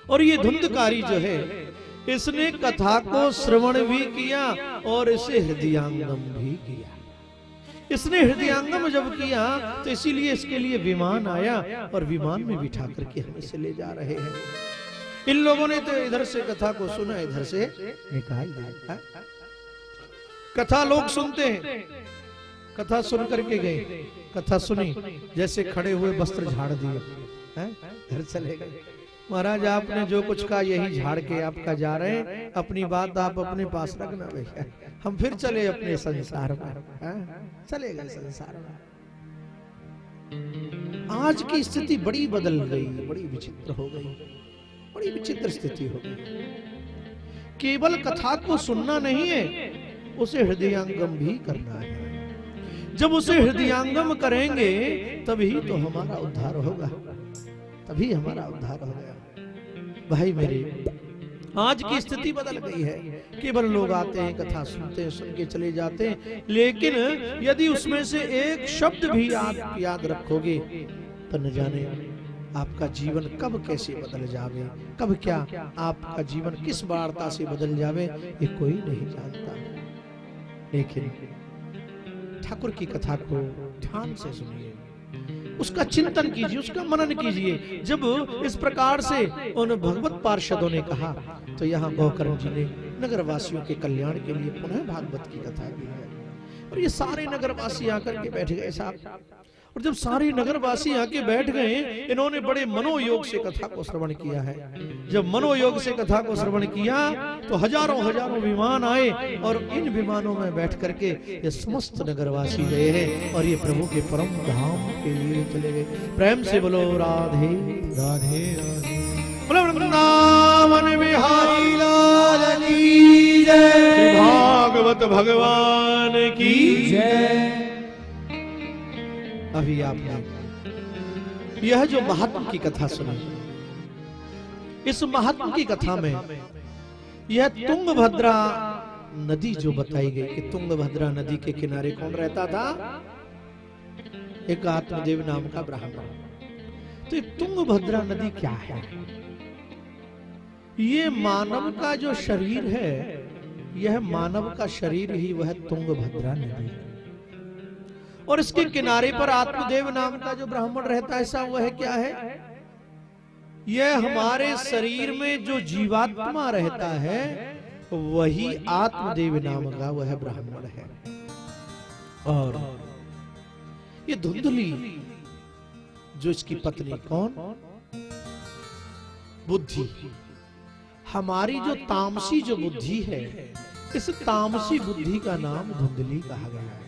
और ये धुंधकारी जो है इसने कथा को श्रवण भी किया और इसे हृदयांगम भी किया। इसने हृदयांगम जब किया तो इसीलिए इसके लिए विमान आया और विमान में बिठा करके हम इसे ले जा रहे हैं। इन लोगों ने तो इधर से कथा को सुना, इधर से निकाल दिया। कथा लोग सुनते हैं, कथा सुन करके गए, कथा सुनी, जैसे खड़े हुए वस्त्र झाड़ दिए, घर चले गए। महाराज आपने जो कुछ कहा यही झाड़ के आपका जा रहे हैं, अपनी बात आप अपने पास रखना भैया, हम फिर चले अपने संसार में, चले गए संसार में। आज की स्थिति बड़ी बदल गई, बड़ी विचित्र हो गई, बड़ी विचित्र स्थिति हो गई। केवल कथा को सुनना नहीं है, उसे हृदयांगम भी करना है। जब उसे हृदयांगम करेंगे तभी तो हमारा उद्धार होगा, तभी हमारा उद्धार होगा। भाई मेरे, आज की स्थिति बदल गई है। केवल लोग आते हैं, कथा सुनते हैं, सुन के चले जाते हैं, लेकिन यदि उसमें से एक शब्द भी आप याद रखोगे तो न जाने आपका जीवन कब कैसे बदल जावे, कब क्या आपका जीवन किस वार्ता से बदल जावे, ये कोई नहीं जानता। लेकिन ठाकुर की कथा को ध्यान से सुनिए, उसका चिंतन कीजिए, उसका मनन कीजिए। जब इस प्रकार से उन भगवत पार्षदों ने कहा तो यहाँ गोकर्ण जी ने नगरवासियों के कल्याण के लिए पुनः भागवत की कथा की है। और ये सारे नगरवासी आकर के बैठ गए साहब। और जब सारे नगरवासी आके बैठ गए, इन्होंने बड़े मनोयोग से कथा को श्रवण किया है। जब मनोयोग से कथा को श्रवण किया तो हजारों हजारों विमान आए और इन विमानों में बैठ करके ये समस्त नगरवासी गए हैं और ये प्रभु के परम धाम के लिए चले गए। प्रेम से बोलो राधे राधे बोलो वृंदावन बिहारी लाल की जय, भागवत भगवान की जय। अभी आपने यह जो महात्मा की कथा सुनी, इस महात्मा की कथा में यह तुंगभद्रा नदी जो बताई गई कि तुंगभद्रा नदी के किनारे कौन रहता था? एक आत्मदेव नाम का ब्राह्मण। तो ये तुंगभद्रा नदी क्या है? ये मानव का जो शरीर है, यह मानव का शरीर ही वह तुंगभद्रा नदी है। और इसके किनारे पर आत्मदेव नाम का जो ब्राह्मण रहता है, ऐसा वह क्या है? यह हमारे शरीर में जो जीवात्मा रहता है वही आत्मदेव नाम का वह ब्राह्मण है। और ये धुंधली जो इसकी पत्नी कौन? बुद्धि। हमारी जो तामसी जो बुद्धि है, इस तामसी बुद्धि का नाम धुंधली कहा गया है।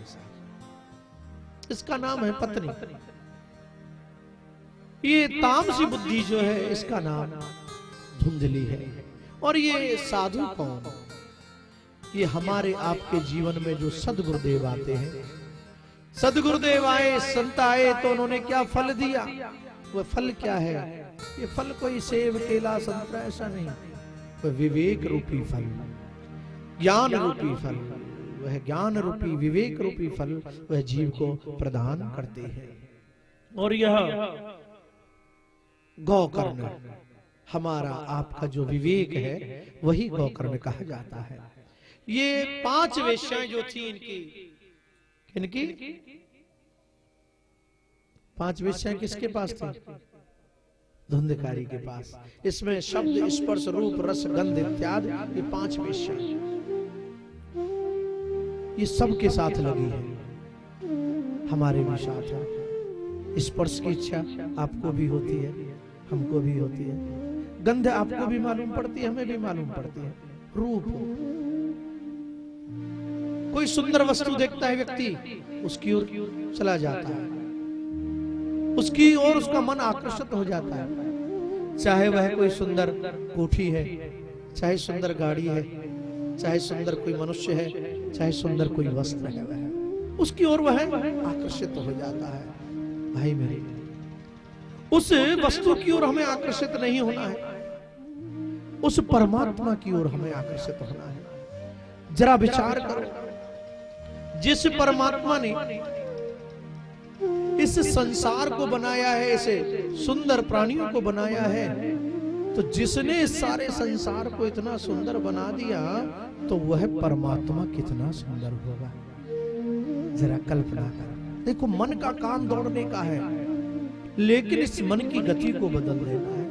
इसका नाम है पत्नी। ये तामसी बुद्धि जो है इसका नाम धुंधली है। और ये साधु कौन? ये हमारे आपके जीवन में जो सदगुरुदेव आते हैं, सदगुरुदेव आए, संत आए तो उन्होंने क्या फल दिया? वह फल क्या है? ये फल कोई सेब केला संतरा ऐसा नहीं, वह विवेक रूपी फल, ज्ञान रूपी फल, वह ज्ञान रूपी विवेक रूपी फल वह जीव को प्रदान करते हैं। और यह गोकर्ण, हमारा आपका जो विवेक है वही गोकर्ण कहा जाता है। ये 5 वेश्याएं जो थी इनकी 5 वेश्याएं किसके पास थी? धुंधकारी के पास। इसमें शब्द स्पर्श रूप रस गंध इत्यादि ये 5 वेश्याएं ये सबके साथ लगी है, हमारे भी साथ है। स्पर्श की इच्छा आपको भी होती है, हमको भी होती है। गंध आपको भी मालूम पड़ती है, हमें भी मालूम पड़ती है। रूप, कोई सुंदर वस्तु देखता है व्यक्ति, उसकी ओर चला जाता है, उसकी ओर उसका मन आकर्षित हो जाता है। चाहे वह कोई सुंदर कोठी है, चाहे सुंदर गाड़ी है, चाहे सुंदर कोई मनुष्य है, चाहे सुंदर कोई वस्त्र है, वह उसकी ओर वह आकर्षित हो जाता है। भाई मेरे, उस वस्तु की ओर हमें आकर्षित नहीं होना है, उस परमात्मा की ओर हमें आकर्षित होना है। जरा विचार करो, जिस परमात्मा ने इस संसार को बनाया है, ऐसे सुंदर प्राणियों को बनाया है, तो जिसने सारे संसार को इतना सुंदर बना दिया तो वह परमात्मा कितना सुंदर होगा। जरा कल्पना कर। देखो मन का काम दौड़ने का है, लेकिन इस मन की गति को बदल देना है।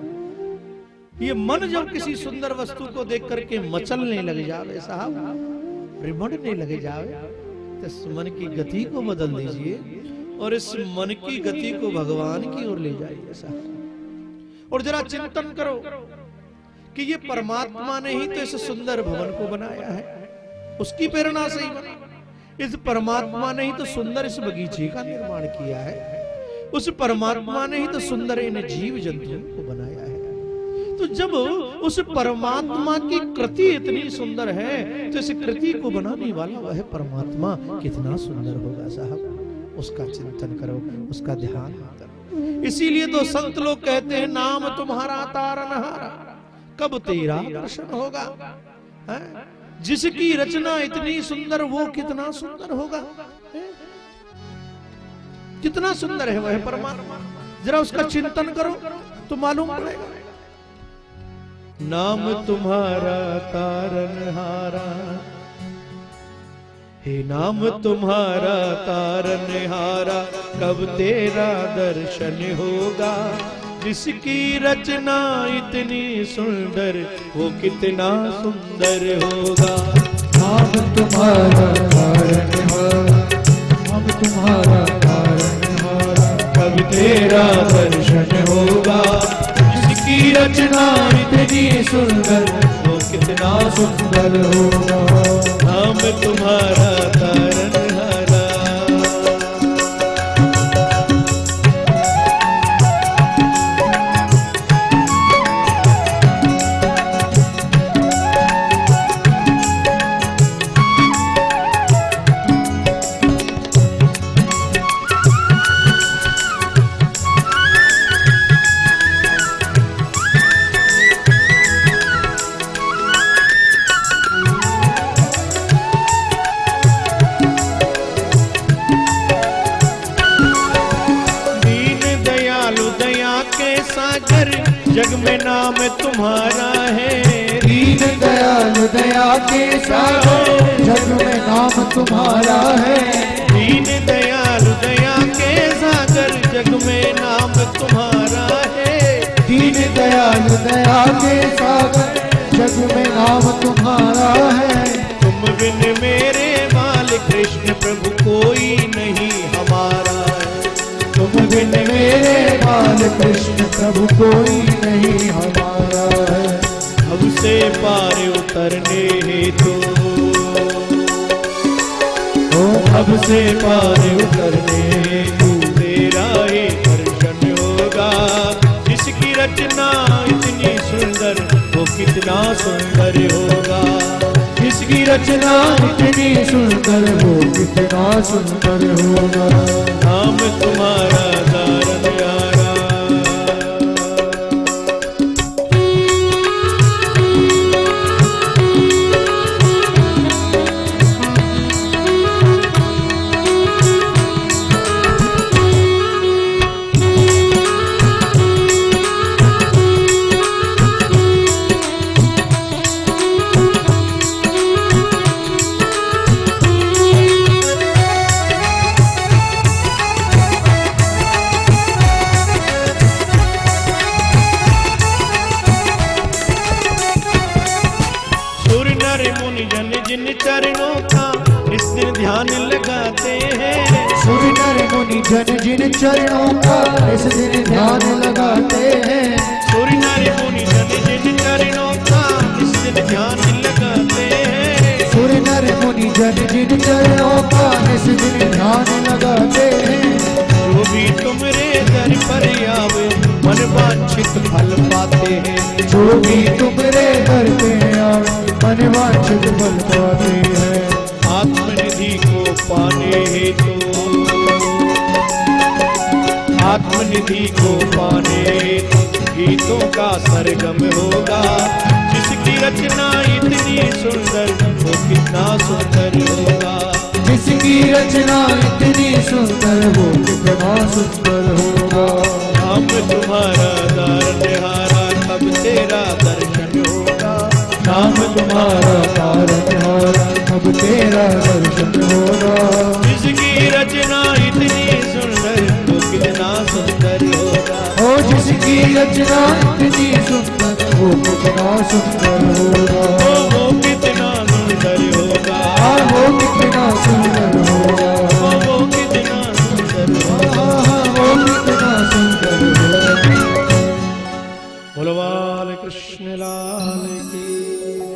ये मन जब किसी सुंदर वस्तु को देख करके मचलने लग जावे साहब, रिमड़ने लगे जावे, तो इस मन की गति को बदल दीजिए और इस मन की गति को भगवान की ओर ले जाइए साहब। और जरा चिंतन करो कि ये परमात्मा ने ही तो इस सुंदर भवन को बनाया है, उसकी प्रेरणा से ही बना। इस परमात्मा ने ही तो सुंदर इस बगीचे का निर्माण किया है, उस परमात्मा ने ही तो सुंदर इन जीव जंतुओं को बनाया है। तो जब उस परमात्मा की कृति इतनी सुंदर है तो इस कृति को बनाने वाला वह परमात्मा कितना सुंदर होगा साहब। उसका चिंतन करो, उसका ध्यान करो। इसीलिए तो संत लोग कहते हैं नाम तुम्हारा तारनहारा, कब तेरा दर्शन होगा। है? जिसकी रचना इतनी सुंदर वो कितना सुंदर होगा। कितना सुंदर है वह परमात्मा, जरा उसका चिंतन करो तो मालूम पड़ेगा। नाम तुम्हारा तारनहारा, हे नाम तुम्हारा तारनहारा, कब तेरा दर्शन होगा। जिसकी रचना इतनी सुंदर वो कितना सुंदर होगा। नाम तुम्हारा तारनहारा, नाम तुम्हारा तारनहारा, कब तेरा दर्शन होगा। जिसकी रचना इतनी सुंदर वो कितना सुंदर होगा। नाम तुम्हारा तारनहारा। जग में नाम तुम्हारा है, दीन दयाल दया के सागर, जग में नाम तुम्हारा है। दीन दयाल दया के सागर, जग में नाम तुम्हारा है। दीन दयाल दया के सागर, जग में नाम तुम्हारा है। तुम बिन मेरे बाल कृष्ण प्रभु कोई नहीं हमारा है। तुम बिन मेरे बाल कृष्ण प्रभु कोई नहीं हमारा है। अब से पार उतरने हेतु, अब से पार उतरने हेतु तेरा ही दर्शन होगा। जिसकी रचना इतनी सुंदर वो कितना सुंदर होगा। जिसकी रचना इतनी सुंदर वो कितना सुंदर होगा। नाम तुम्हारा तारनहारा। जिन चरणों का इस दिन ध्यान लगाते हैं। सुर नर मुनि जन जिन चरणों का इस दिन ध्यान लगाते हैं। सुर नर मुनि जन जिन चरणों का इस दिन ध्यान लगाते हैं। सुर नर मुनि जन जिन चरणों का इस दिन ध्यान लगाते हैं। जो भी तुमरे दर पर आवे मन वांछित फल पाते हैं। जो भी तुमरे दर पे आवे मन वांछित फल पाते हैं। आत्मनिधि को पाने हेतु, आत्मनिधि को पाने गीतों का सरगम होगा। जिसकी रचना इतनी सुंदर वो कितना सुंदर होगा। जिसकी रचना इतनी सुंदर वो कितना सुंदर होगा। नाम तुम्हारा तारनहारा, कब तेरा हमारा पालनहार अब तेरा दर्शन होगा। जिसकी रचना इतनी सुंदर वो कितना सुंदर होगा। ओ जिसकी रचना इतनी सुंदर वो कितना सुंदर होगा। वो कितना सुंदर होगा। वो कितना सुंदर होगा। वो कितना सुंदर होगा। वो कितना सुंदर होगा। बोलो बाल कृष्ण लाल की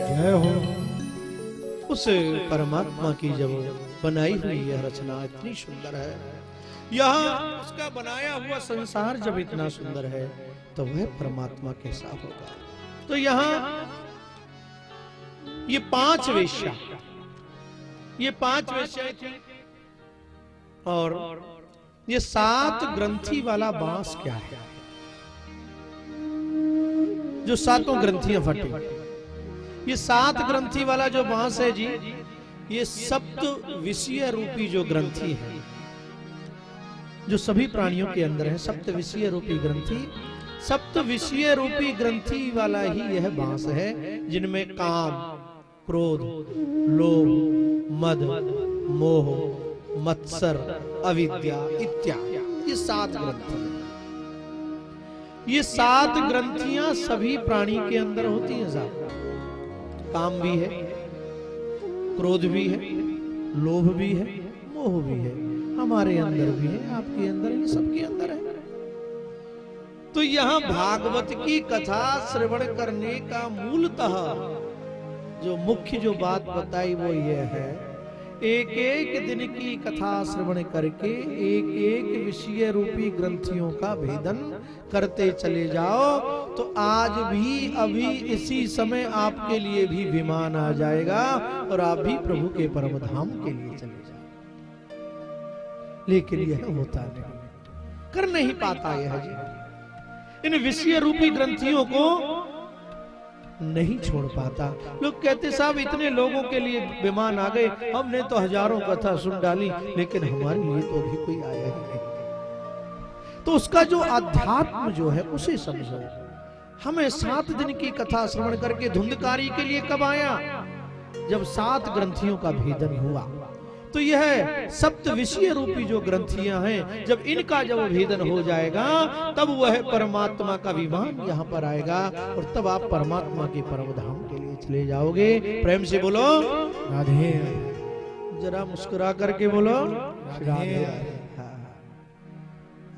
जय हो। उस परमात्मा की जब बनाई हुई यह रचना इतनी सुंदर है, यहाँ उसका बनाया हुआ संसार जब इतना सुंदर है तो वह परमात्मा कैसा होगा। तो यहाँ ये पांच वेश्या थी और ये 7 ग्रंथि वाला बांस क्या है जो 7 ग्रंथियां फटी। ये 7 ग्रंथि वाला जो बांस है जी, ये सप्त विषय रूपी जो ग्रंथि है जो सभी प्राणियों के अंदर है, सप्त विषय रूपी ग्रंथि, सप्त विषय रूपी ग्रंथि वाला ही यह बांस है जिनमें काम, क्रोध, लोभ, मद, मोह, मत्सर, अविद्या इत्यादि ये 7 ग्रंथि। ये 7 ग्रंथियां सभी प्राणी के अंदर होती हैं साहब। काम भी है, क्रोध भी है, लोभ भी है, मोह भी है, हमारे अंदर भी है, आपके अंदर है, सबके अंदर है। तो यहाँ भागवत की कथा श्रवण करने का मूलतः जो मुख्य जो बात बताई वो ये है, एक एक दिन की कथा श्रवण करके एक एक विषय रूपी ग्रंथियों का भेदन करते चले जाओ तो आज भी अभी इसी समय आपके लिए भी विमान आ जाएगा और आप भी प्रभु के परम धाम के लिए चले जाओ। लेकिन यह होता नहीं, कर नहीं पाता यह जी। इन विषय रूपी ग्रंथियों को नहीं छोड़ पाता। लोग कहते साहब इतने लोगों के लिए विमान आ गए, हमने तो हजारों कथा सुन डाली लेकिन हमारे लिए तो अभी कोई आया ही नहीं। तो उसका जो अध्यात्म जो है उसे समझो। हमें 7 दिन की कथा श्रवण करके धुंधकारी के लिए कब आया? जब 7 ग्रंथियों का भेदन हुआ। तो यह सप्त विषय रूपी जो ग्रंथियां हैं, जब इनका जब भेदन हो जाएगा तब वह परमात्मा का विमान यहाँ पर आएगा और तब आप परमात्मा के परम धाम के लिए चले जाओगे। प्रेम से बोलो राधे। जरा मुस्कुरा करके बोलो राधे।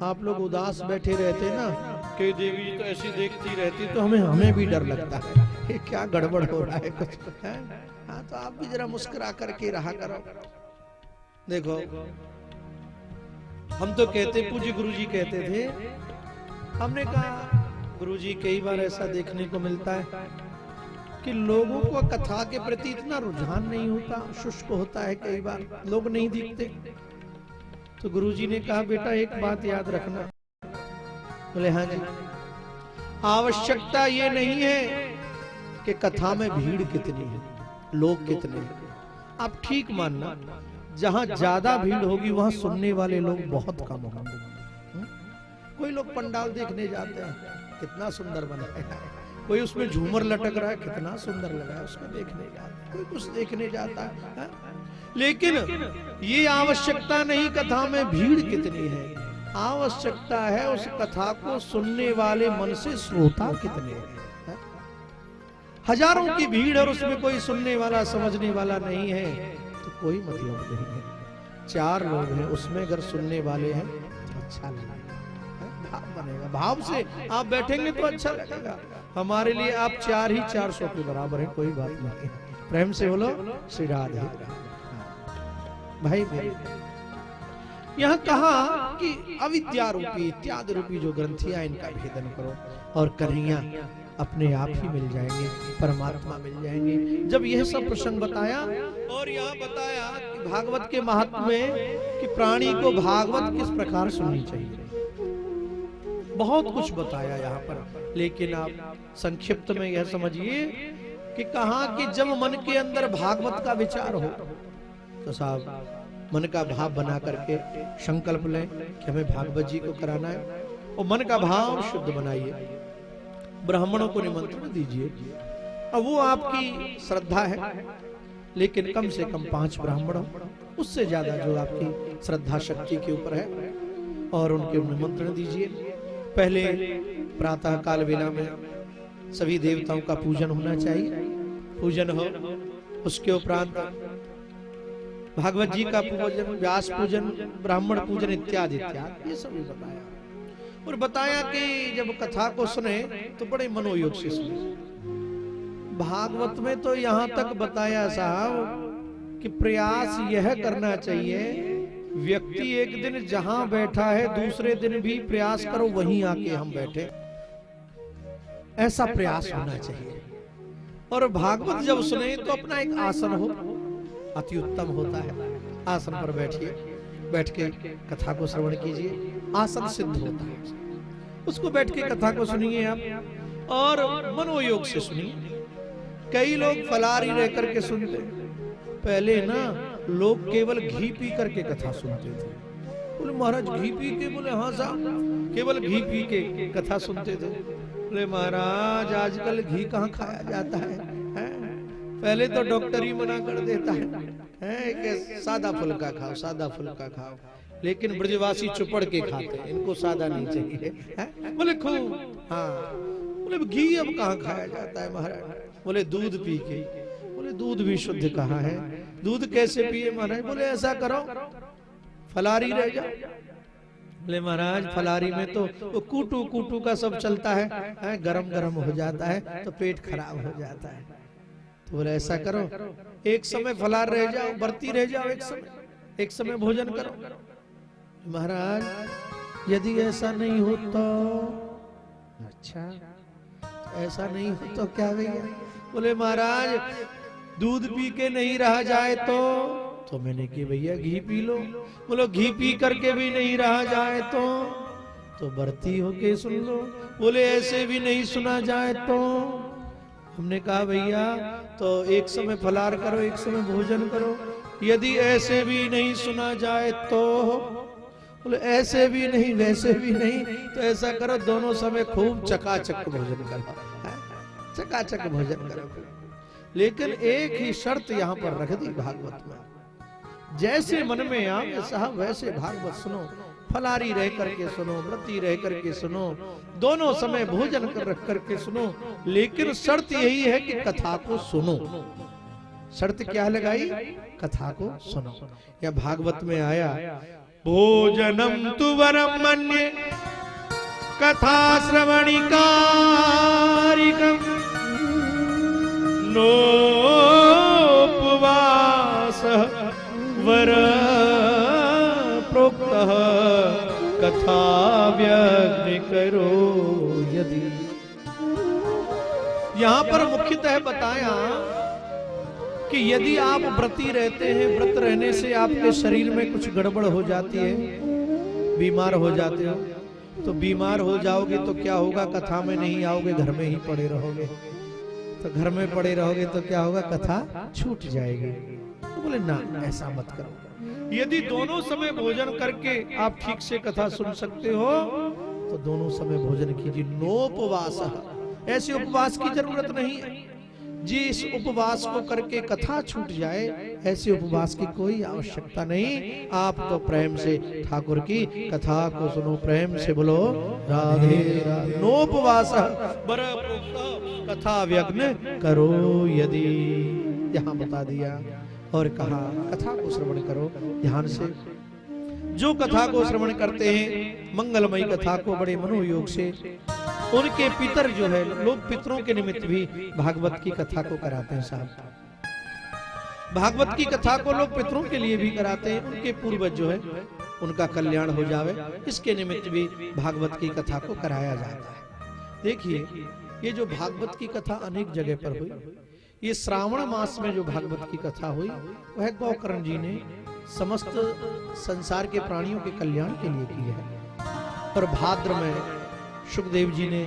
आप लोग उदास बैठे रहते ना कि देवी तो ऐसी देखती रहती तो हमें भी डर लगता है ये क्या गड़बड़ हो रहा है कुछ है? हाँ तो आप भी जरा मुस्कुरा करके रहा करो। देखो हम तो कहते, पूज्य गुरुजी कहते थे, हमने कहा गुरुजी कई बार ऐसा देखने को मिलता है कि लोगों को कथा के प्रति इतना रुझान नहीं होता, शुष्क होता है, कई बार लोग नहीं दिखते। तो गुरुजी ने कहा बेटा एक बात याद रखना। बोले हाँ जी। आवश्यकता ये नहीं है कि कथा में भीड़ कितनी है, लोग कितने हैं। आप ठीक मानना जहां ज्यादा भीड़ होगी वहां सुनने वाले लोग बहुत कम होंगे। कोई लोग पंडाल देखने जाते हैं, कितना सुंदर बनाया है, कोई उसमें झूमर लटक रहा है, कितना सुंदर लगा है, उसको देखने जाता है, कोई कुछ देखने जाता है। लेकिन ये आवश्यकता नहीं कथा में भीड़ कितनी है, आवश्यकता है उस कथा को सुनने वाले मन से श्रोता कितने हैं। हजारों की भीड़ और उसमें कोई सुनने वाला समझने वाला नहीं है तो कोई मतलब नहीं है। 4 लोग हैं उसमें अगर सुनने वाले हैं तो अच्छा लगेगा, भाव बनेगा, भाव से आप बैठेंगे तो अच्छा लगेगा। हमारे लिए आप 4 ही 400 के बराबर हैं, कोई बात नहीं। प्रेम से बोलो श्री राधे। भाई यहाँ कहा कि अविद्या रूपी इत्यादि रूपी जो ग्रंथियां इनका भेदन करो और कन्हैया अपने आप ही मिल जाएंगे, परमात्मा मिल जाएंगे। जब यह सब प्रसंग बताया और यहाँ बताया कि भागवत के महात्म्य में कि प्राणी को भागवत किस प्रकार सुननी चाहिए, बहुत कुछ बताया यहाँ पर। लेकिन आप संक्षिप्त में यह समझिए कि कहा कि जब मन के अंदर भागवत का विचार हो तो साहब मन का भाव बना करके संकल्प लें कि हमें भागवत जी को कराना है और मन का भाव शुद्ध बनाइए। ब्राह्मणों को निमंत्रण दीजिए अब वो आपकी श्रद्धा है, लेकिन कम से कम 5 ब्राह्मण हो, उससे ज्यादा जो आपकी श्रद्धा शक्ति के ऊपर है, और उनके निमंत्रण दीजिए। पहले प्रातः काल वेला में सभी देवताओं का पूजन होना चाहिए, पूजन हो, उसके उपरांत भागवत जी का पूजन, व्यास पूजन, ब्राह्मण पूजन इत्यादि इत्यादि ये सब भी बताया। और बताया कि जब कथा को सुने तो बड़े मनोयोग से सुने। भागवत में तो यहाँ तक बताया साहब कि प्रयास यह करना चाहिए, व्यक्ति एक दिन जहां बैठा है दूसरे दिन भी प्रयास करो वहीं आके हम बैठे, ऐसा प्रयास होना चाहिए। और भागवत जब सुने तो अपना एक आसन हो, अति उत्तम होता है। आसन पर बैठिए, बैठ के कथा को श्रवण कीजिए, आसन सिद्ध होता है, उसको बैठ के कथा को सुनिए आप, और मनोयोग से सुनिए। कई लोग फलारी रह करके सुनते, पहले ना लोग केवल घी पी करके कथा सुनते थे। बोले महाराज घी पी के? बोले हाँ साहब, केवल घी पी के कथा सुनते थे। बोले महाराज आजकल घी कहाँ खाया जाता है? पहले तो डॉक्टर ही मना कर देता है कि सादा फुल्का खाओ, सादा फुल्का खाओ, लेकिन ब्रजवासी चुपड़ के खाते हैं, इनको सादा नहीं चाहिए। बोले खूब, हाँ। बोले घी अब कहाँ खाया जाता है महाराज? बोले दूध पी के। बोले दूध भी शुद्ध कहाँ है? दूध कैसे पिए महाराज? बोले ऐसा करो फलारी रह जाओ। बोले महाराज फलारी में तो वो कूटू कूटू का सब चलता है, गरम गरम हो जाता है तो पेट खराब हो जाता है। तो बोले ऐसा करो, एक समय फलार रह जाओ, बरती रह जाओ, एक समय भोजन करो। महाराज यदि ऐसा नहीं हो तो? अच्छा ऐसा नहीं हो तो क्या भैया? बोले महाराज दूध पी के नहीं रहा जाए तो मैंने कि भैया घी पी लो। बोलो घी पी करके भी नहीं रहा जाए तो बरती होके सुन लो। बोले ऐसे भी नहीं सुना जाए तो? हमने कहा भैया तो एक समय फलार करो, एक समय भोजन करो। यदि ऐसे भी नहीं सुना जाए तो? बोले ऐसे भी नहीं वैसे भी नहीं, तो ऐसा करो दोनों समय खूब चकाचक भोजन करो, चकाचक भोजन करो। लेकिन एक ही शर्त यहाँ पर रख दी भागवत में, जैसे मन में आए साहब वैसे भागवत सुनो, फलारी रह करके सुनो, व्रती रह करके सुनो, दोनों समय भोजन कर रख करके सुनो। लेकिन शर्त यही है कि कथा को सुनो। शर्त क्या लगाई? कथा को सुनो। या भागवत में आया भोजनम तु वरम मन्ये कथा श्रवणिकारिकम नोपवास वर प्रोक्तः कथा व्यग्र करो यदि। यहां पर मुख्यतः बताया कि यदि आप व्रती रहते हैं, व्रत रहने से आपके शरीर में कुछ गड़बड़ हो जाती है, बीमार हो जाते हो, तो बीमार हो जाओगे तो क्या होगा? कथा में नहीं आओगे, घर में ही पड़े रहोगे। तो घर में पड़े रहोगे तो क्या होगा? कथा छूट जाएगी। तो बोले ना ऐसा मत करो। यदि दोनों समय भोजन करके आप ठीक से कथा सुन सकते हो तो दोनों समय भोजन कीजिए। नोपवास, ऐसे उपवास की जरूरत नहीं है। जिस उपवास को करके कथा छूट जाए, ऐसे उपवास की कोई आवश्यकता नहीं। आप तो प्रेम से ठाकुर की कथा को सुनो, प्रेम से बोलो राधे राधे। नोपवास बर कथा व्यग्न करो यदि, यहाँ बता दिया। और कहा कथा को श्रवण करो ध्यान से। जो कथा को श्रवण करते हैं मंगलमयी कथा को बड़े मनोयोग से, उनके पितर जो है, लोग पितरों के निमित्त भी भागवत की कथा को कराते हैं साहब। भागवत की कथा को लोग पितरों के लिए भी कराते हैं, उनके पूर्वज जो है उनका कल्याण हो जावे, इसके निमित्त भी भागवत की कथा को कराया जाता है। देखिए ये जो भागवत की कथा अनेक जगह पर हुई, ये श्रावण मास में जो भागवत की कथा हुई वह गोकर्ण जी ने समस्त संसार के प्राणियों के कल्याण के लिए की है। और भाद्र में सुखदेव जी ने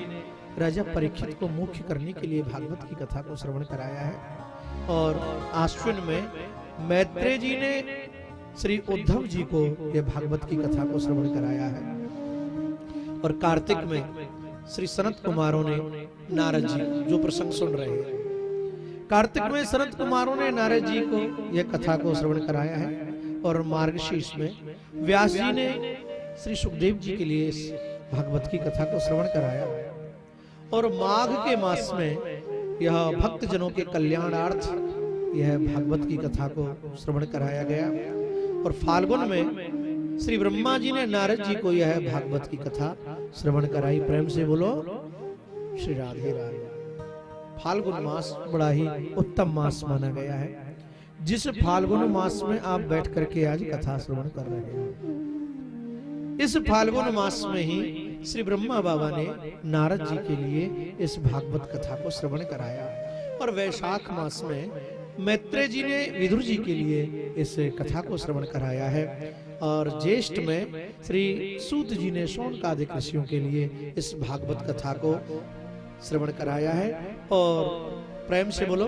राजा परीक्षित को मुख्य करने के लिए भागवत की कथा को श्रवण कराया है। और आश्विन में मैत्रेय जी ने श्री उद्धव जी को यह भागवत की कथा को श्रवण कराया है। और कार्तिक में श्री सनत कुमारों ने नारद जी जो प्रसंग सुन रहे हैं, कार्तिक में सनत कुमारों ने नारद जी को यह कथा को श्रवण कराया है और मार्गशीर्ष में व्यास जी ने श्री सुखदेव जी के लिए इस भागवत की कथा को श्रवण कराया और माघ के मास में यह भक्त जनों के कल्याणार्थ यह भागवत की कथा को श्रवण कराया गया और फाल्गुन में श्री ब्रह्मा जी ने नारद जी को यह भागवत की कथा श्रवण कराई। प्रेम से बोलो श्री राधे राधे। फाल्गुन मास बड़ा ही उत्तम मास माना गया है, जिस फाल्गुन मास में आप बैठ करके आज कथा श्रवण कर रहे हैं। इस फाल्गुन मास में ही श्री ब्रह्मा बाबा ने नारद जी के लिए इस भागवत कथा को श्रवण कराया और वैशाख मास में मैत्रेय जी ने विदुर जी के लिए इस कथा को श्रवण कराया है और ज्येष्ठ में श्री सूत जी ने शौनकादिक ऋषियों के लिए इस भागवत कथा को श्रवण कराया है। और प्रेम से बोलो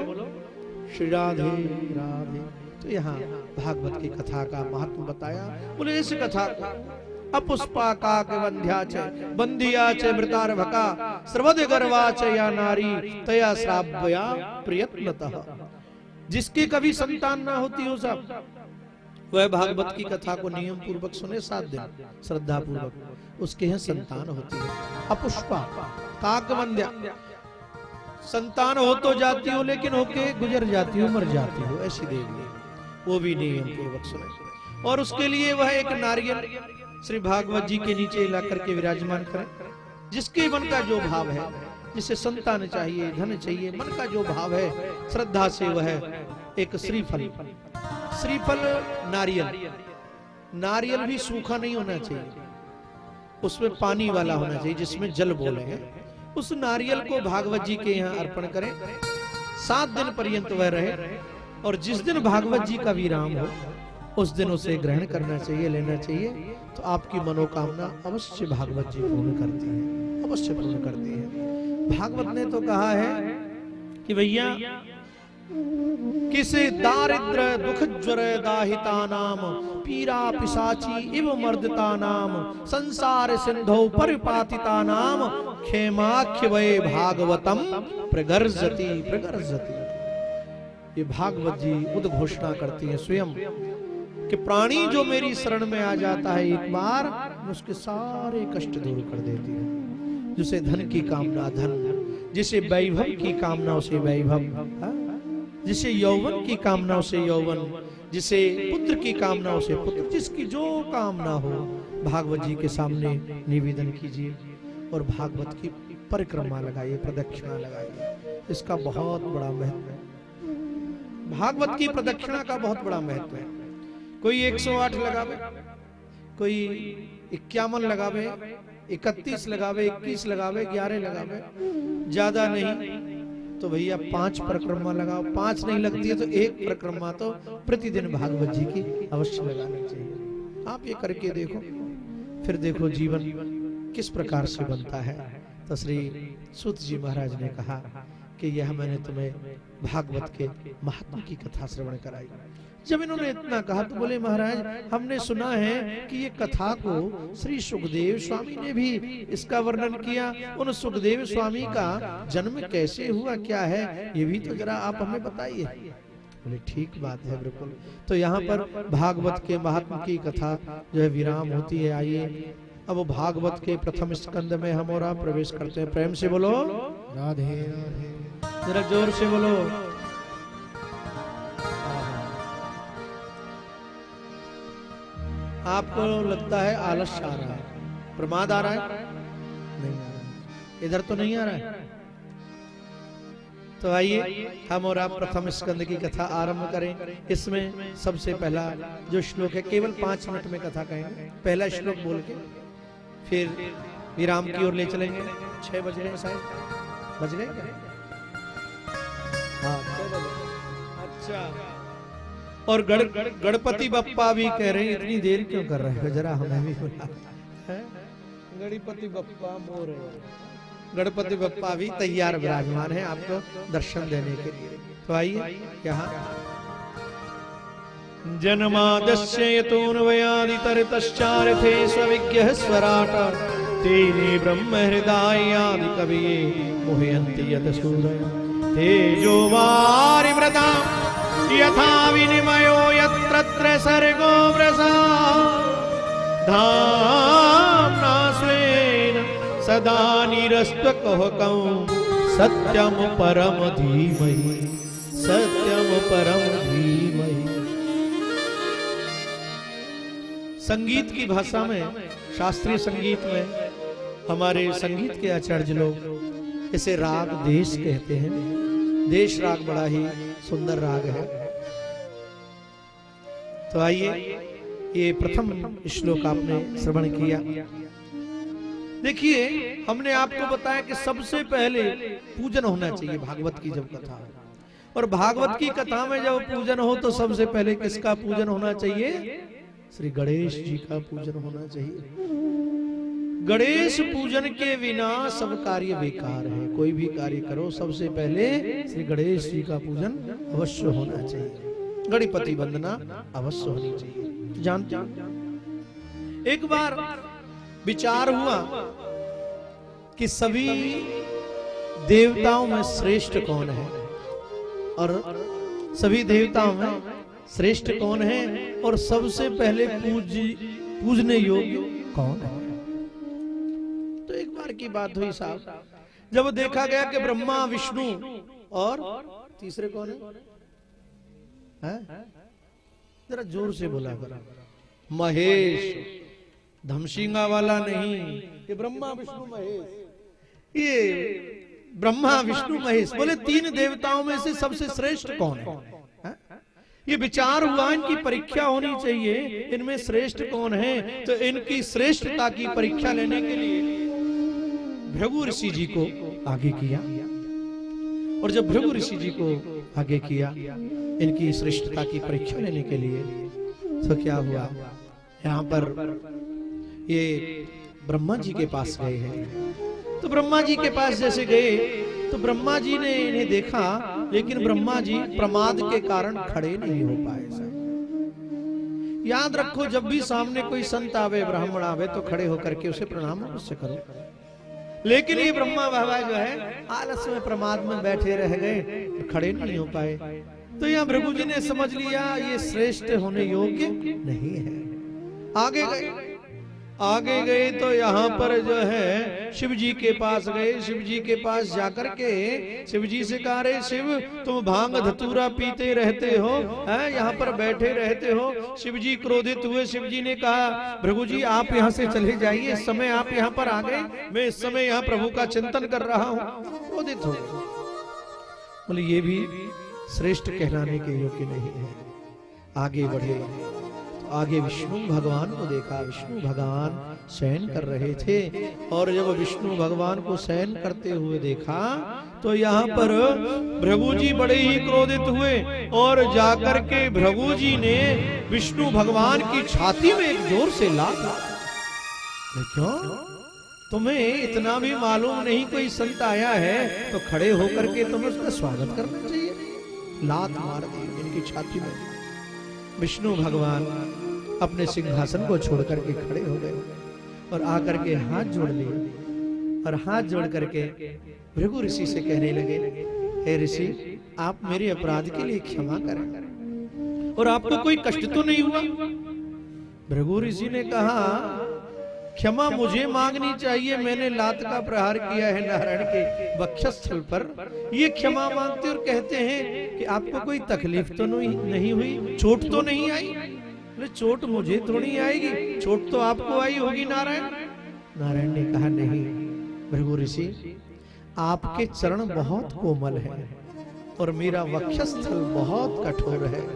श्री राधे राधे। तो यहाँ भागवत की कथा का महत्व बताया। बोले इस कथा को अपुष्पा काक वंध्याच बंधियाच मृतार्भका सर्वद गर्वाच या नारी तया श्राव्या प्रयत्नतः। जिसकी कभी संतान ना होती हो सब, वह भागवत की कथा को नियम पूर्वक सुने 7 दिन श्रद्धा पूर्वक, उसके यहाँ संतान होती है। अपुष्पा काकवंध्या, संतान हो तो जाती हो लेकिन होके गुजर जाती हो, मर जाती हो, ऐसी देवी, वो भी नियम पूर्वक सुने। और उसके लिए वह एक नारियल श्री भागवत जी के नीचे ला करके विराजमान करें। जिसके मन का जो भाव है, जिसे संतान चाहिए, धन चाहिए, मन का जो भाव है, श्रद्धा से वह एक श्रीफल, श्रीफल नारियल, नारियल भी सूखा नहीं होना चाहिए, उसमें पानी वाला होना चाहिए, जिसमें जल बोले हैं, उस नारियल को भागवत जी के यहाँ अर्पण करें। 7 दिन पर्यंत वह रहे और जिस दिन भागवत जी का विराम हो उस दिन उसे ग्रहण करना चाहिए, लेना चाहिए, तो आपकी मनोकामना अवश्य भागवत जी पूर्ण करती है, अवश्य पूर्ण करती है। भागवत ने तो कहा है कि भैया किसे दारिद्र दुख ज्वर दाहिता नाम पीरा पिशाची इव मर्दता नाम संसार सिंधौ परिपातिता नाम खेमाख्य वै भागवतम प्रगर्जति प्रगर्जति। ये भागवत जी उद्घोषणा करती है स्वयं कि प्राणी जो मेरी शरण में आ जाता है एक बार, उसके सारे कष्ट दूर कर देती है। जिसे धन की कामना धन, जिसे वैभव की कामना उसे वैभव, जिसे यौवन की कामना उसे यौवन, जिसे पुत्र की कामना उसे पुत्र, जिसकी जो कामना हो भागवत जी के सामने निवेदन कीजिए और भागवत की परिक्रमा लगाइए, प्रदक्षिणा लगाइए। इसका बहुत बड़ा महत्व है। भागवत की प्रदक्षिणा का बहुत बड़ा महत्व है। कोई 108 लगावे, कोई 51 लगावे, 31 लगावे, 21 लगावे, 11 लगावे, ज्यादा नहीं तो भैया 5 परिक्रमा लगाओ। 5 नहीं लगती है तो 1 परिक्रमा तो प्रतिदिन भागवत जी की अवश्य लगानी चाहिए। आप ये करके देखो, फिर देखो जीवन किस प्रकार से बनता है। तो श्री सूत जी महाराज ने कहा कि यह मैंने तुम्हें भागवत के महात्मा की कथा श्रवण कराई। जब इन्होंने इतना कहा तो बोले महाराज हमने सुना है कि ये कथा को श्री सुखदेव स्वामी ने भी इसका वर्णन किया। उन सुखदेव स्वामी का जन्म कैसे हुआ, क्या है, ये भी तो जरा आप हमें बताइए। बोले ठीक बात है, बिल्कुल। तो यहाँ पर भागवत के महात्मा की कथा जो है विराम होती है। आइए अब भागवत के प्रथम स्कंद में हम और आप प्रवेश करते हैं। प्रेम से बोलो राधे राधे, जरा जोर से बोलो। आपको लगता है आलस आ रहा है, प्रमाद आ रहा है, नहीं आ रहा है, इधर तो नहीं आ रहा है। तो आइए हम और आप प्रथम स्कंद की कथा आरंभ करें। इसमें सबसे पहला जो श्लोक है, केवल 5 मिनट में कथा कहेंगे। पहला श्लोक बोल के फिर विराम की ओर ले चलेंगे। 6 बज रहे शायद, बज गए क्या? हाँ 6 बज गए। अच्छा, और गणपति बप्पा भी कह रहे हैं इतनी देर क्यों कर रहे हो, जरा हमें भी बुला। गणपति बप्पा मोर, गणपति बप्पा भी तैयार विराजमान है आपको दर्शन देने के लिए। तो आइए यहाँ जन्मादस्य यतोऽन्वयादितरतश्चार्थे स्वविज्ञः स्वराट तेने ब्रह्म हृदयादि कवये मुह्यन्ति यत सूरय तेजो वारिमृता यथा विनिमयो यत्र सर्गो वृषा धाम्ना स्वेन सदा निरस्तकुहकं सत्यम परम धीमहि सत्यम परम धीमहि। संगीत की भाषा में, शास्त्रीय संगीत में हमारे संगीत के आचार्य लोग इसे राग देश कहते हैं। देश राग बड़ा ही सुंदर राग है। तो आइए, ये प्रथम श्लोक आपने श्रवण किया। देखिए, हमने आपको बताया कि सबसे पहले पूजन होना चाहिए भागवत की जब कथा हो, और भागवत की कथा में जब पूजन हो तो सबसे पहले किसका पूजन होना चाहिए? श्री गणेश जी का पूजन होना चाहिए। गणेश पूजन के बिना सब कार्य बेकार है। कोई भी कार्य करो, सबसे पहले श्री गणेश जी का पूजन अवश्य होना चाहिए। गणपति वंदना अवश्य होनी चाहिए। जानते हो, एक बार विचार हुआ कि सभी देवताओं में श्रेष्ठ कौन है, और सभी देवताओं में श्रेष्ठ कौन है, और सबसे पहले पूजने योग्य कौन है। तो एक बार की बात हुई साहब, जब देखा गया कि ब्रह्मा, विष्णु और तीसरे कौन है? जरा जोर से बोला करो। महेश, धमसिंगा वाला नहीं, ये ब्रह्मा विष्णु महेश। ये ब्रह्मा विष्णु महेश बोले तीन देवताओं में से सबसे श्रेष्ठ कौन है? ये विचार हुआ, इनकी परीक्षा होनी चाहिए, इनमें श्रेष्ठ कौन है। तो इनकी श्रेष्ठता की परीक्षा लेने के लिए भृगु ऋषि जी को आगे किया, और जब भृगु ऋषि जी को आगे किया इनकी श्रेष्ठता की परीक्षा लेने के लिए, तो क्या हुआ, यहाँ पर ये ब्रह्मा जी के पास गए हैं। तो ब्रह्मा जी के पास जैसे गए तो ब्रह्मा जी ने इन्हें देखा, लेकिन ब्रह्मा जी प्रमाद के कारण खड़े नहीं हो पाए। याद रखो, जब भी सामने कोई संत आवे, ब्राह्मण आवे, तो खड़े होकर के उसे प्रणाम अवश्य करो। लेकिन ये ब्रह्मा बाबा जो है आलस में, प्रमाद में बैठे रह गए, तो खड़े नहीं हो पाए। तो यहाँ भृगु जी ने समझ लिया ये श्रेष्ठ होने योग्य नहीं है। आगे गए तो यहाँ पर जो है शिव जी के पास गए। शिव जी के पास जाकर के शिव जी से कहा, रे शिव, तुम भांग धतूरा पीते रहते हो, यहाँ पर बैठे रहते हो। शिव जी क्रोधित हुए। शिव जी ने कहा, भृगु जी आप यहाँ से चले जाइए, इस समय आप यहाँ पर आ गए, मैं इस समय यहाँ प्रभु का चिंतन कर रहा हूँ। क्रोधित हो गए। बोले ये भी श्रेष्ठ कहलाने के योग्य नहीं है। आगे बढ़े, आगे विष्णु भगवान को देखा। विष्णु भगवान शयन कर रहे थे, और जब विष्णु भगवान को शयन करते हुए देखा तो यहाँ पर भृगु जी बड़े ही क्रोधित हुए, और जाकर के भृगु जी ने विष्णु भगवान की छाती में एक जोर से लात। क्यों? तुम्हें इतना भी मालूम नहीं कोई संत आया है तो खड़े होकर के तुम्हें उसका स्वागत करना चाहिए? लात मार दी इनकी छाती में। विष्णु भगवान अपने सिंहासन को छोड़ करके खड़े हो गए, और आकर के हाथ जोड़ लिए, और हाथ जोड़ करके भृगु ऋषि से कहने लगे, हे ऋषि, आप मेरे अपराध के लिए क्षमा करें, और आपको कोई कष्ट तो नहीं हुआ? भृगु ऋषि ने कहा, क्षमा मुझे मांगनी चाहिए, मैंने लात का प्रहार किया है नारायण के वक्षस्थल पर। ये क्षमा मांगते और कहते हैं कि आपको कोई तकलीफ तो नहीं हुई, चोट तो नहीं आई? चोट मुझे थोड़ी आएगी, चोट तो आपको आई होगी नारायण। नारायण ने कहा, नहीं भृगु ऋषि, आपके चरण बहुत कोमल है और मेरा वक्षस्थल बहुत कठोर है,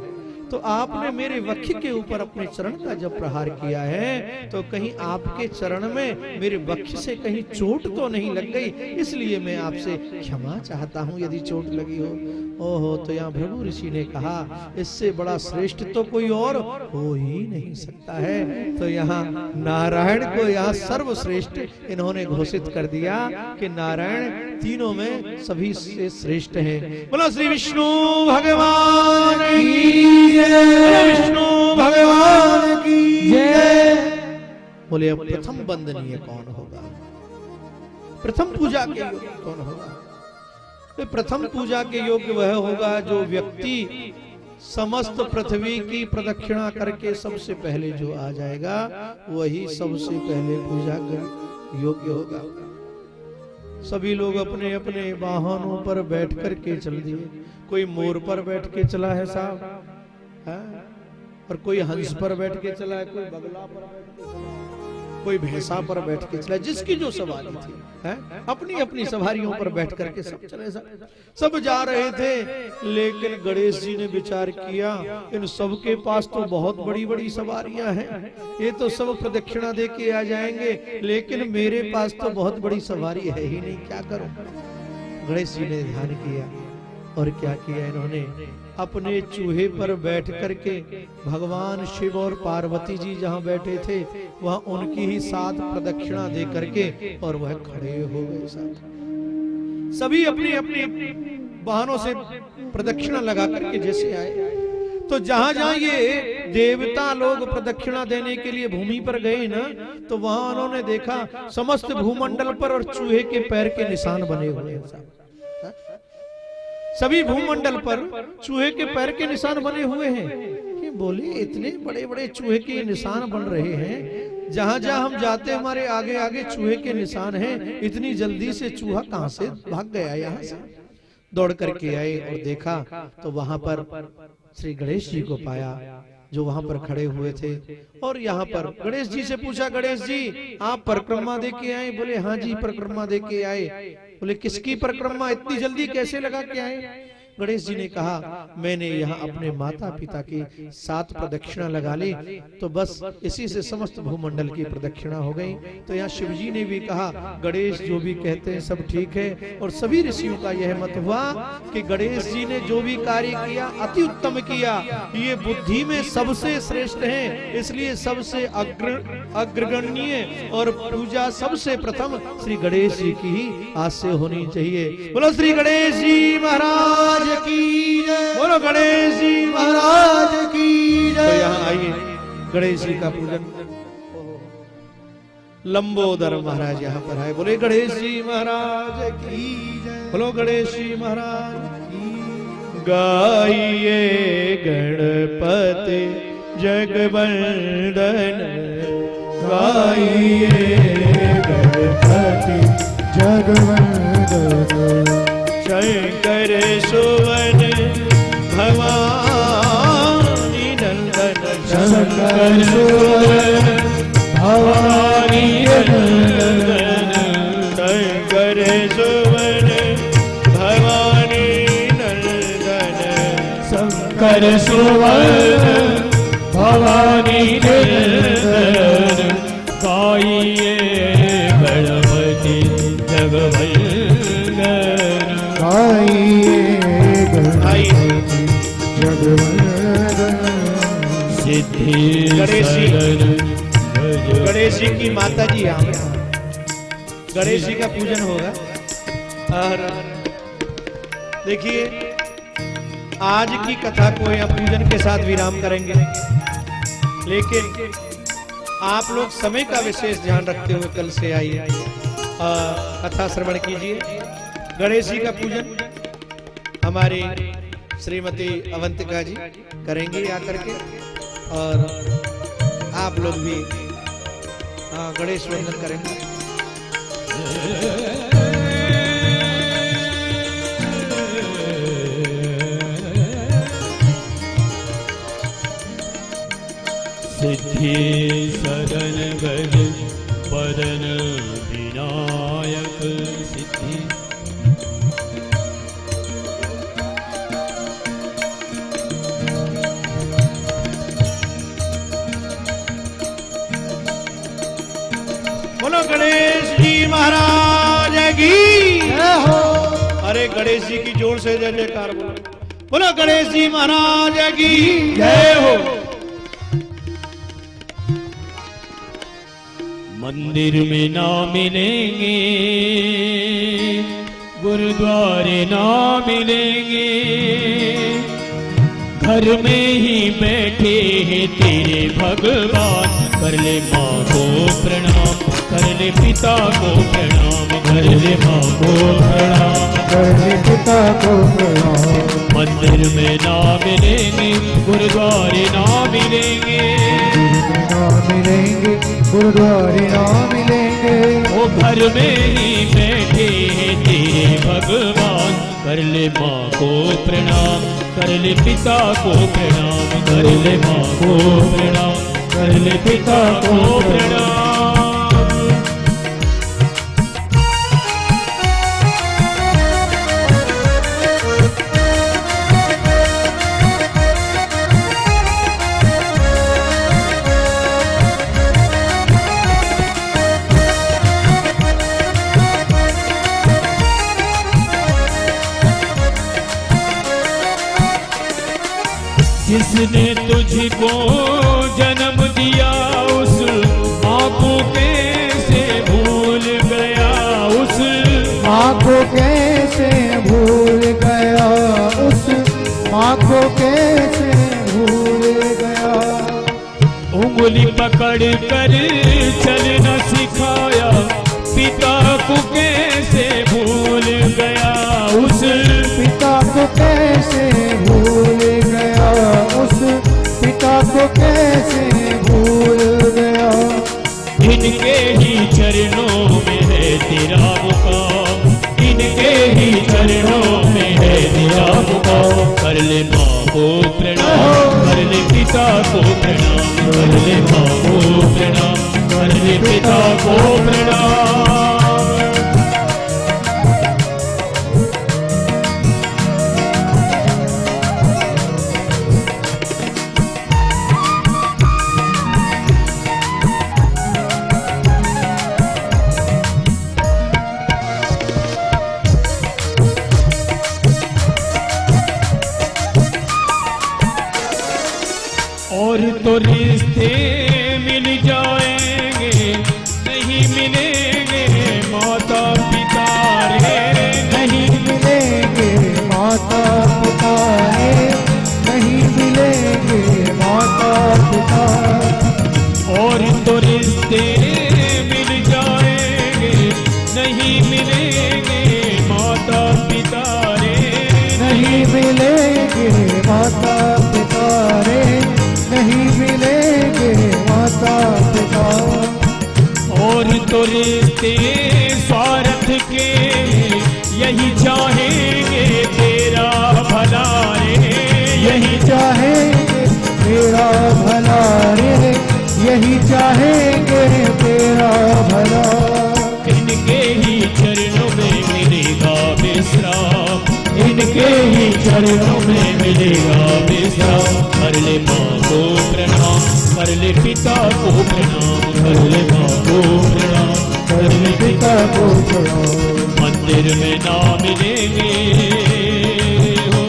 तो आपने मेरे वक्ष के ऊपर अपने चरण का जब प्रहार किया है तो कहीं आपके चरण में मेरे वक्ष से कहीं चोट तो नहीं लग गई, इसलिए मैं आपसे क्षमा चाहता हूं यदि चोट लगी हो। ओहो, तो यहाँ भृगु ऋषि ने कहा, इससे बड़ा श्रेष्ठ तो कोई और हो ही नहीं सकता है। तो यहाँ नारायण को यहाँ सर्वश्रेष्ठ इन्होंने घोषित कर दिया कि नारायण तीनों में सभी से श्रेष्ठ हैं। बोलो श्री विष्णु भगवान की जय, विष्णु भगवान की जय। बोले अब प्रथम वंदनीय कौन होगा, प्रथम पूजा के योग्य कौन होगा? तो प्रथम पूजा के योग्य वह होगा जो व्यक्ति समस्त पृथ्वी की प्रदक्षिणा करके सबसे पहले जो आ जाएगा वही सबसे पहले पूजा कर योग्य होगा। सभी लोग अपने अपने वाहनों पर बैठ करके चल दिए। कोई मोर पर बैठ के चला है साहब, और कोई हंस पर बैठ के चला है, कोई बगला पर बैठ के चला है, कोई भैंसा पर बैठ के चला, जिसकी जो सवारी थी है अपनी अपनी सवारियों पर बैठ करके सब चले, सब जा रहे थे। लेकिन गणेश जी ने विचार किया इन सब के पास तो बहुत बड़ी बड़ी सवारियां हैं, ये तो सब प्रदक्षिणा दे के आ जाएंगे, लेकिन मेरे पास तो बहुत बड़ी सवारी है ही नहीं, क्या करूं। गणेश जी ने ध्यान किया और क्या किया, इन्होंने अपने चूहे पर बैठ करके भगवान शिव और पार्वती जी जहां बैठे थे वहां उनकी ही 7 प्रदक्षिणा दे करके और वह खड़े हो गए। सभी अपनी अपनी वाहनों से प्रदक्षिणा लगा करके जैसे आए, तो जहां जहां ये देवता लोग प्रदक्षिणा देने के लिए भूमि पर गए ना, तो वहां उन्होंने देखा समस्त भूमंडल पर और चूहे के पैर के निशान बने हुए हैं। सभी भूमंडल पर चूहे के पैर के निशान बने हुए हैं। कि बोले इतने बड़े बड़े चूहे के निशान बन रहे हैं, जहां जहां हम जाते हमारे आगे आगे चूहे के निशान हैं, इतनी जल्दी से चूहा कहां से भाग गया। यहाँ से दौड़ करके आए और देखा तो वहां पर श्री गणेश जी को पाया जो वहां पर खड़े हुए थे। और यहाँ पर गणेश जी से पूछा, गणेश जी आप परिक्रमा दे के आए? बोले हाँ जी परिक्रमा दे के आए। बोले किसकी परिक्रमा, इतनी जल्दी कैसे लगा के आए? गणेश जी ने कहा मैंने यहाँ अपने माता पिता की 7 प्रदक्षिणा लगा ली, तो बस इसी से समस्त भूमंडल की प्रदक्षिणा हो गई। तो यहाँ शिव जी ने भी कहा गणेश जो भी कहते हैं सब ठीक है, और सभी ऋषियों का यह मत हुआ कि गणेश जी ने जो भी कार्य किया अति उत्तम किया, ये बुद्धि में सबसे श्रेष्ठ है, इसलिए सबसे अग्रगण्य और पूजा सबसे प्रथम श्री गणेश जी की ही आज से होनी चाहिए। बोलो श्री गणेश जी महाराज की जय, बोलो गणेश जी महाराज की जय। तो यहाँ आइए गणेश जी का पूजन। लंबोदर महाराज यहाँ पर आए, बोले गणेश जी महाराज की जय, बोलो गणेश जी महाराज की। गाइए गणपति जगवंदन, गाइए गणपति जगवंदन, शंकर सुवन भवानी नंदन, शंकर सुवन भवानी नंदन, शंकर सुवन भवानी नंदन, शंकर सुवन भवानी नंदन, गाइए गणपति जगवंदन, गाइए गणपति जगवंदन। सिद्धि गणेश जी, सदन गणेश जी की माता जी यहाँ पे, गणेश जी का पूजन होगा। और देखिए आज की कथा को यहाँ पूजन के साथ विराम करेंगे, लेकिन आप लोग समय का विशेष ध्यान रखते हुए कल से आइए कथा श्रवण कीजिए। गणेश जी का पूजन हमारी श्रीमती अवंतिका जी करेंगे आकर के, और आप लोग भी गणेश वंदन करेंगे। सिद्धि सदन गज पदन विनायक सिद्धि, बोलो गणेश जी महाराज की जय हो। अरे गणेश जी की जोर से जय जयकार बोलो। बोलो गणेश जी महाराज की जय हो। मंदिर में ना मिलेंगे, गुरुद्वारे ना मिलेंगे, घर में ही बैठे हैं तेरे भगवान। कर ले माँ को प्रणाम, कर ले पिता को प्रणाम, कर ले माँ को प्रणाम। कर ले पिता को प्रणाम। मंदिर में ना मिलेंगे, गुरुद्वारे ना मिलेंगे, ना मिलेंगे, गुरुद्वारे ना मिलेंगे। वो घर में ही बैठे हैं तेरे भगवान। कर ले माँ को प्रणाम, कर ले पिता को प्रणाम, कर ले माँ को प्रणाम, कर ले पिता को प्रणाम। जिसने तुझको जन्म दिया उस माँ को कैसे भूल गया, उस माँ को कैसे भूल गया, उस माँ को कैसे भूल गया। उंगली पकड़ कर चलना सिखाया, पिता को कैसे भूल गया, उस पिता को कैसे भूल गया, उस पिता को कैसे भूल गया। इनके ही चरणों में है तेरा मुकाम, इनके ही चरणों में है तेरा मुकाम। कर ले माँ को प्रणाम, कर ले पिता को प्रणाम, कर ले माँ को प्रणाम, कर ले पिता को प्रणाम। और तो रिश्ते मिल जाएंगे, नहीं मिलेंगे माता पिता रे, नहीं मिलेंगे माता पिता रे, नहीं मिलेंगे माता पिता। और तो रिश्ते मिल जाएंगे, नहीं मिलेंगे माता पिता रे, नहीं मिलेंगे माता पिता रे, नहीं मिलेंगे माता पिता। और तो रिश्ते स्वार्थ के यही चाहेंगे तेरा भला रे, यही चाहेंगे तेरा भला रे, यही चाहेंगे तेरा भला। इनके ही चरणों में मिलेगा विश्राम, इनके ही चरणों में मिलेगा विश्राम। कर ले माँ को प्रणाम, कर ले पिता को प्रणाम, कर ले माँ को प्रणाम, कर ले पिता को प्रणाम। मंदिर में ना मिलेंगे हो,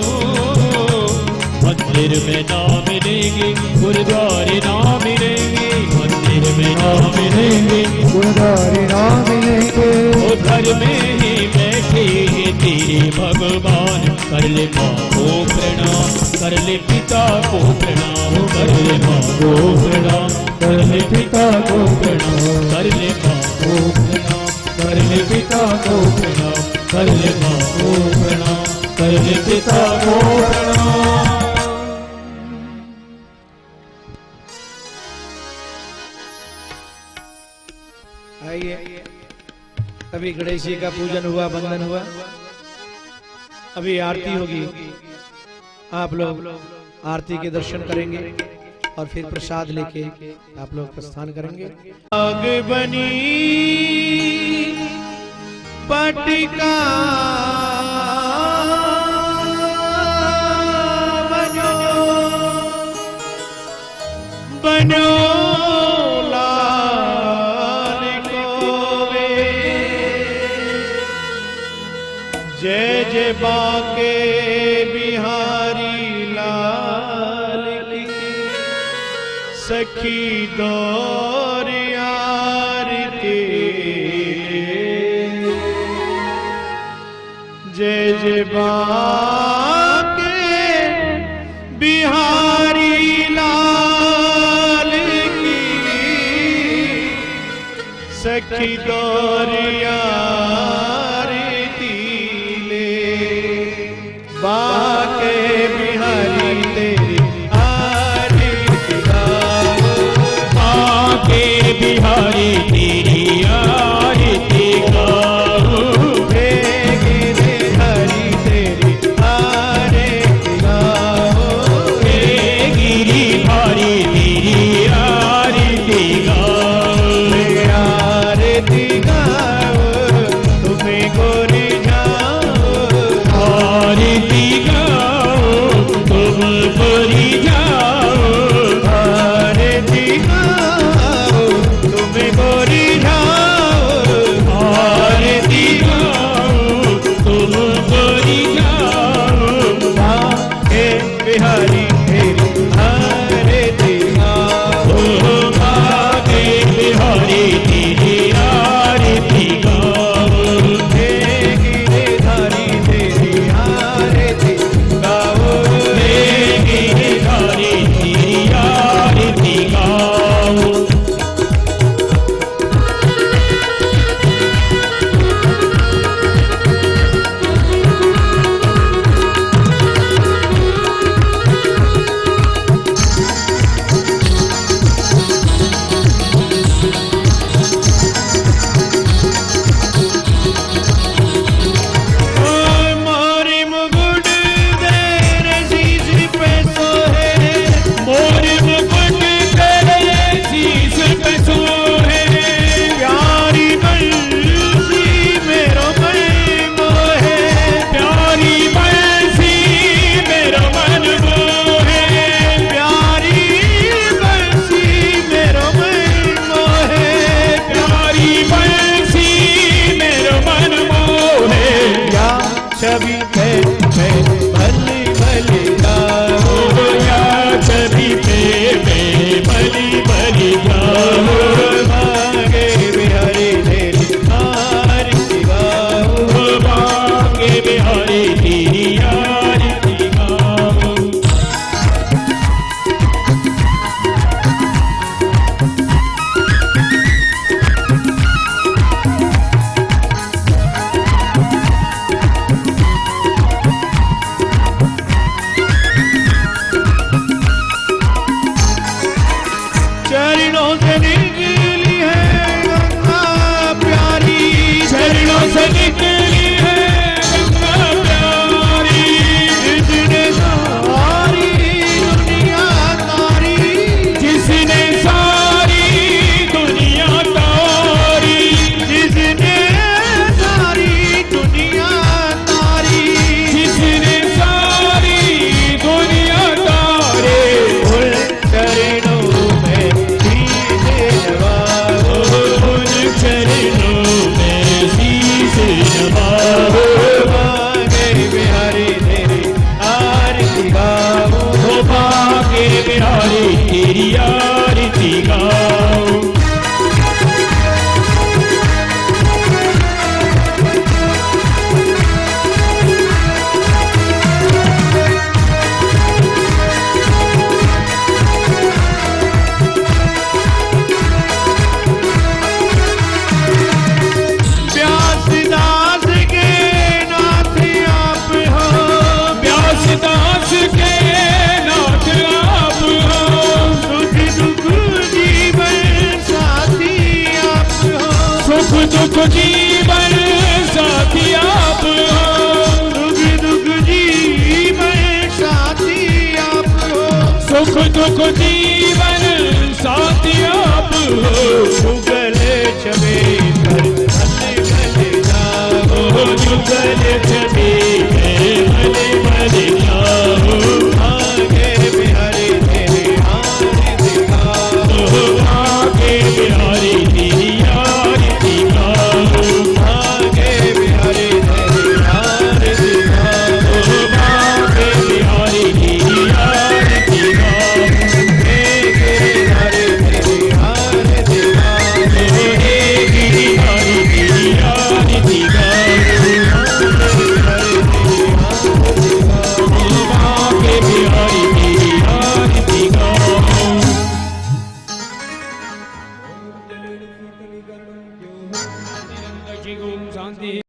मंदिर में ना मिलेंगे, गुरुद्वारे ना मिलेंगे, मंदिर में ना मिलेंगे, गुरुद्वारे ना मिलेंगे। वो घर में ही बैठे हैं तेरे भगवान। कर ले माँ को प्रणाम, कर ले पिता को प्रणाम, कर ले माँ को प्रणाम, कर ले पिता को प्रणाम, कर ले माँ को प्रणाम, कर ले पिता को प्रणाम, कर ले माँ को प्रणाम, कर ले पिता को प्रणाम। आइए, अभी गणेश जी का पूजन हुआ, वंदन हुआ, अभी आरती होगी। आप लोग आरती के दर्शन करेंगे और फिर प्रसाद लेके आप लोग प्रस्थान करेंगे। आग बनी पटिका बनो बनो लाल कोवे, जय जय बाके बिहारी लाल की, सखी दौर यार के, जय जय बाके बिहारी लाल की, सखी तोरिया ले बाके बिहारी तेरी आरती गाओ, बाके बिहारी तेरी आरती गाओ, हे गिरिधारी तेरी आरती गाओ, हे गिरिधारी तेरी आरती गाओ, आरती गाओ तुम्हें गोरी जाओ, आरती गाओ तुम गोरी जाओ, आरती गाओ तुम्हें गोरी जाओ, आरती गाओ तुम गोरी जाओ, बाके बिहारी तेरी आरती गाओ, बाके बिहारी तेरी आरती गाओ, हे गिरिधारी तेरी आरती गाओ, हे गिरिधारी तेरी आरती गाओ। मोरी मुकुट तेरे शीश पे सोहे, मोर मुकुट तेरे शीश पे सोहे, प्यारी बंसी मेरो मन मोहे, प्यारी बंसी मेरा मन मोहे, प्यारी बंसी मेरो मन मोहे, प्यारी बंसी मेरा मन मोहे, या छवि पे भली भली गाओ, या छवि पे भली भली जाओ, बाके बिहारी तेरी आरती गाओ, बाके बिहारी तेरी आरती गाओ। चरणों से निकली है गंगा प्यारी, चरणों से निकली है गंगा प्यारी, जिसने सारी दुनिया तारी, जिसने सारी दुनिया तारी, जिसने सारी दुनिया तारी, जिसने सारी दुनिया तारे, उन चरणों में सीधे नवाओ, उन चरणों में शीश नवाओ, बाके बिहारी तेरी आरती गाओ, बाके बिहारी तेरी आरती गाओ। व्यास दास के नाथ आप हो, व्यास दास के नाथ आप हो, सुख दुख जीवन साथी आप हो, सुख दुख जीवन साथी आप हो, सुख दुख जीवन साथी आप हो, सुख दुख जीवन साथी आप हो, युगल छवि कर भले भले जाओ, जुगल छवि भले भले जाओ, बाके बिहारी तेरी आरती गाओ, बाके बिहारी तेरी आरती गाओ, बाके बिहारी तेरी आरती गाओ, बाके बिहारी तेरी आरती गाओ, हे गिरिधारी तेरी आरती गाओ, हे गिरिधारी श्री ओम शांति।